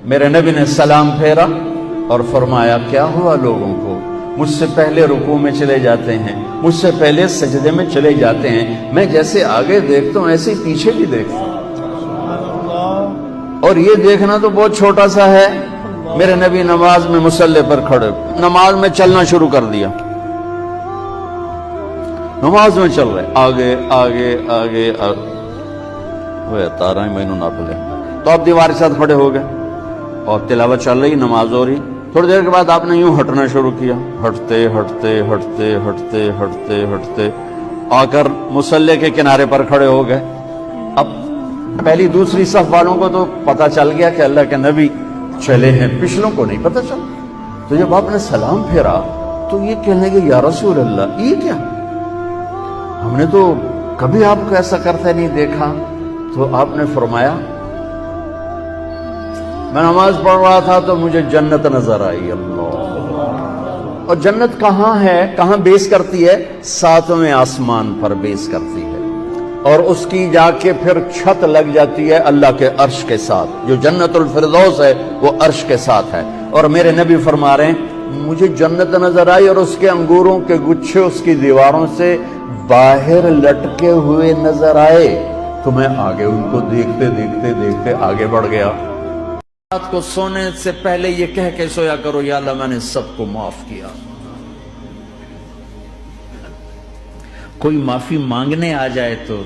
میرے نبی نے سلام پھیرا اور فرمایا کیا ہوا لوگوں کو، مجھ سے پہلے رکوع میں چلے جاتے ہیں، مجھ سے پہلے سجدے میں چلے جاتے ہیں، میں جیسے آگے دیکھتا ہوں ایسے ہی پیچھے بھی دیکھتا ہوں، اور یہ دیکھنا تو بہت چھوٹا سا ہے۔ میرے نبی نماز میں مصلی پر کھڑے، نماز میں چلنا شروع کر دیا، نماز میں چل رہے، آگے آگے آگے وہ تارا میں نہ پلے، تو آپ دیوار کے ساتھ کھڑے ہو گئے اور تلاوت چل رہی، نماز ہو رہی۔ تھوڑی دیر کے بعد آپ نے یوں ہٹنا شروع کیا، ہٹتے ہٹتے ہٹتے ہٹتے ہٹتے ہٹتے آ کر مصلی کے کنارے پر کھڑے ہو گئے۔ اب پہلی دوسری صف والوں کو تو پتہ چل گیا کہ اللہ کے نبی چلے ہیں، پچھلوں کو نہیں پتہ چلا۔ تو جب آپ نے سلام پھیرا تو یہ کہنے لگے یا رسول اللہ یہ کیا، ہم نے تو کبھی آپ کو ایسا کرتے نہیں دیکھا۔ تو آپ نے فرمایا میں نماز پڑھ رہا تھا تو مجھے جنت نظر آئی۔ اللہ، اور جنت کہاں ہے، کہاں بیس کرتی ہے؟ ساتویں آسمان پر بیس کرتی ہے، اور اس کی جا کے پھر چھت لگ جاتی ہے اللہ کے عرش کے ساتھ۔ جو جنت الفردوس ہے وہ عرش کے ساتھ ہے۔ اور میرے نبی فرما رہے ہیں مجھے جنت نظر آئی اور اس کے انگوروں کے گچھے اس کی دیواروں سے باہر لٹکے ہوئے نظر آئے، تو میں آگے ان کو دیکھتے دیکھتے دیکھتے آگے بڑھ گیا۔ رات کو سونے سے پہلے یہ کہہ کے سویا کرو یا اللہ میں نے سب کو معاف کیا۔ کوئی معافی مانگنے آ جائے تو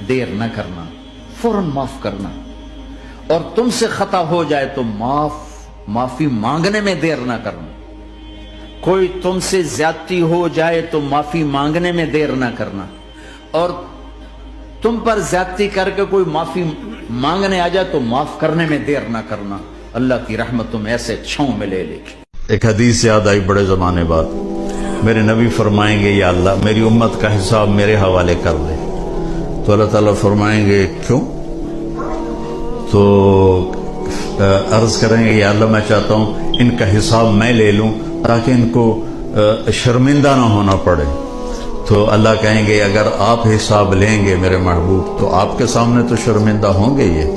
دیر نہ کرنا، فوراً معاف کرنا، اور تم سے خطا ہو جائے تو معافی مانگنے میں دیر نہ کرنا۔ کوئی تم سے زیادتی ہو جائے تو معافی مانگنے میں دیر نہ کرنا، اور تم پر زیادتی کر کے کوئی معافی مانگنے آ جائے تو معاف کرنے میں دیر نہ کرنا۔ اللہ کی رحمت تم ایسے چھاؤں میں لے لے گی۔ ایک حدیث یاد آئی بڑے زمانے بعد، میرے نبی فرمائیں گے یا اللہ میری امت کا حساب میرے حوالے کر دے، تو اللہ تعالیٰ فرمائیں گے کیوں؟ تو عرض کریں گے یا اللہ میں چاہتا ہوں ان کا حساب میں لے لوں تاکہ ان کو شرمندہ نہ ہونا پڑے۔ تو اللہ کہیں گے اگر آپ حساب لیں گے میرے محبوب تو آپ کے سامنے تو شرمندہ ہوں گے یہ،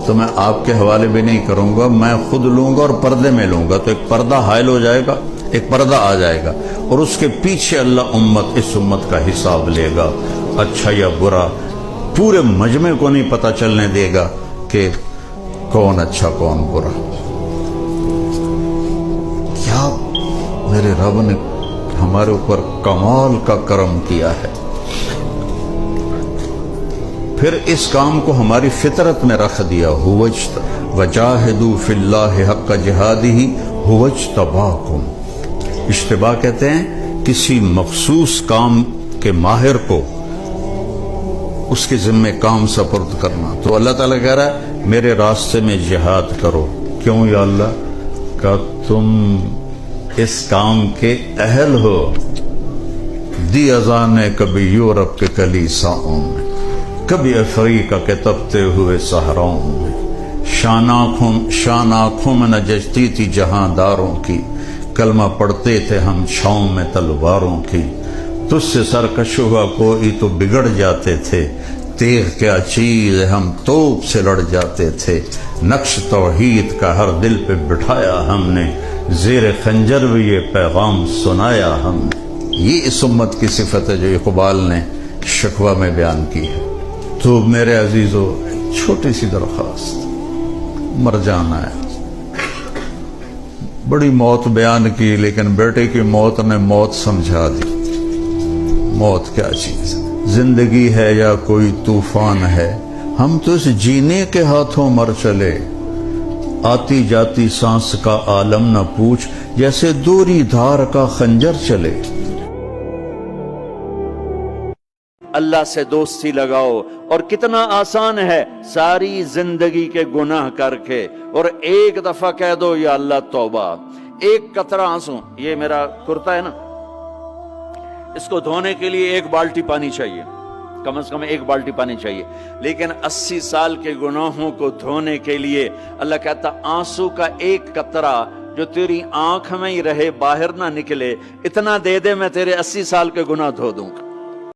تو میں آپ کے حوالے بھی نہیں کروں گا، میں خود لوں گا اور پردے میں لوں گا، تو ایک پردہ حائل ہو جائے گا، ایک پردہ آ جائے گا، اور اس کے پیچھے اللہ اس امت کا حساب لے گا، اچھا یا برا۔ پورے مجمع کو نہیں پتہ چلنے دے گا کہ کون اچھا کون برا۔ کیا میرے رب نے ہمارے اوپر کمال کا کرم کیا ہے۔ پھر اس کام کو ہماری فطرت میں رکھ دیا، وَجَاهِدُوا فِي اللَّهِ حَقَّ جِهَادِهِ هُوَ اجْتَبَاكُمْ۔ اجتباء کہتے ہیں کسی مخصوص کام کے ماہر کو اس کے ذمہ کام سپرد کرنا۔ تو اللہ تعالیٰ کہہ رہا ہے میرے راستے میں جہاد کرو۔ کیوں یا اللہ؟ کہ تم اس کام کے اہل ہو۔ دی اذانیں کبھی یورپ کے کلیساؤں میں، کبھی افریقہ کے تپتے ہوئے صحراؤں میں، شان آنکھوں میں نہ جچتی تھی جہاں داروں کی، کلمہ پڑھتے تھے ہم چھاؤں میں تلواروں کی، تجھ سے سرکش ہوا کوئی تو بگڑ جاتے تھے، تیغ کیا چیز ہم توپ سے لڑ جاتے تھے، نقش توحید کا ہر دل پہ بٹھایا ہم نے، زیر خنجر بھی یہ پیغام سنایا ہم نے۔ یہ اس امت کی صفت ہے جو اقبال نے شکوہ میں بیان کی ہے۔ تو میرے عزیزو چھوٹی سی درخواست، مر جانا ہے، بڑی موت بیان کی لیکن بیٹے کی موت نے موت سمجھا دی۔ موت کیا چیز ہے؟ زندگی ہے یا کوئی طوفان ہے، ہم تو اس جینے کے ہاتھوں مر چلے، آتی جاتی سانس کا عالم نہ پوچھ، جیسے دوری دھار کا خنجر چلے۔ اللہ سے دوستی لگاؤ، اور کتنا آسان ہے ساری زندگی کے گناہ کر کے، اور ایک دفعہ کہہ دو یا اللہ توبہ، ایک قطرہ آنسو۔ یہ میرا کرتا ہے نا، اس کو دھونے کے لیے 1 بالٹی پانی چاہیے، کم از کم 1 بالٹی پانی چاہیے، لیکن 80 سال کے گناہوں کو دھونے کے لیے اللہ کہتا آنسو کا 1 قطرہ جو تیری آنکھ میں ہی رہے باہر نہ نکلے، اتنا دے دے میں تیرے 80 سال کے گناہ دھو دوں گا۔